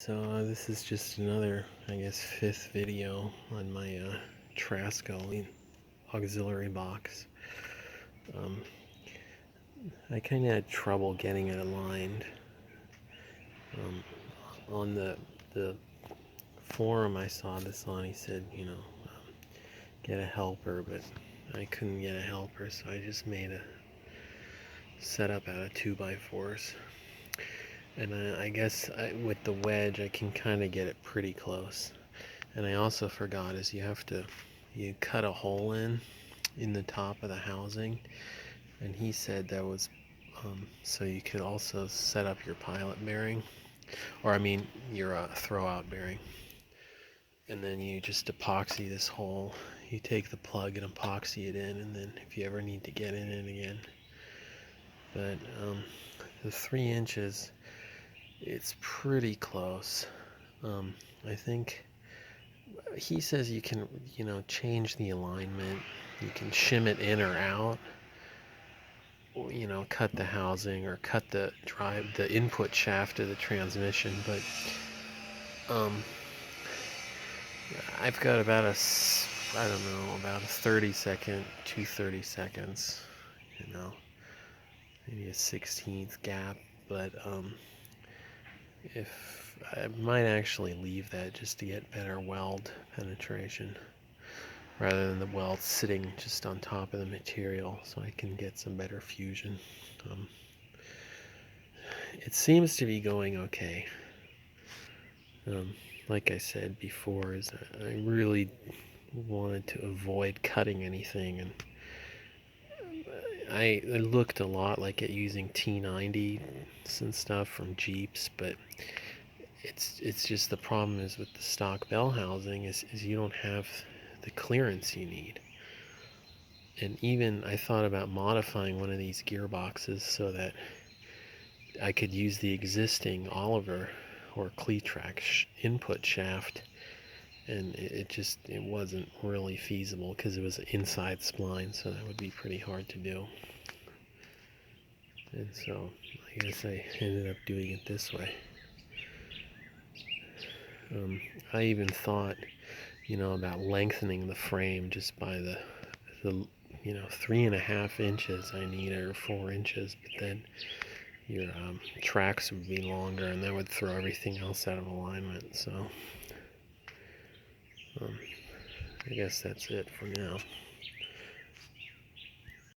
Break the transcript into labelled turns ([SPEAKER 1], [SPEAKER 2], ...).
[SPEAKER 1] So this is just another, I guess, fifth video on my Trasco auxiliary box. Um, I kind of had trouble getting it aligned. On the forum I saw this on, he said, get a helper, but I couldn't get a helper, so I just made a setup out of 2x4s. And I guess with the wedge, I can kind of get it pretty close. And I also forgot is you cut a hole in the top of the housing, and he said that was so you could also set up your pilot bearing, or I mean your throw-out bearing, and then you just epoxy this hole. You take the plug and epoxy it in, and then if you ever need to get in it again. But the 3 inches, it's pretty close. I think he says you can, change the alignment. You can shim it in or out. Cut the housing or cut the input shaft of the transmission. But I've got about a 30 second, 2 30 seconds, maybe a 16th gap. But if I might actually leave that just to get better weld penetration, rather than the weld sitting just on top of the material, so I can get some better fusion. It seems to be going okay. Like I said before, is I really wanted to avoid cutting anything, and I looked a lot like at using T90s and stuff from Jeeps, but it's just the problem is with the stock bell housing is you don't have the clearance you need. And even I thought about modifying one of these gearboxes so that I could use the existing Oliver or cletrac input shaft, and it wasn't really feasible because it was an inside spline, so that would be pretty hard to do. And so I guess I ended up doing it this way. I even thought, about lengthening the frame just by the 3.5 inches I need, or 4 inches, but then your tracks would be longer, and that would throw everything else out of alignment. So I guess that's it for now.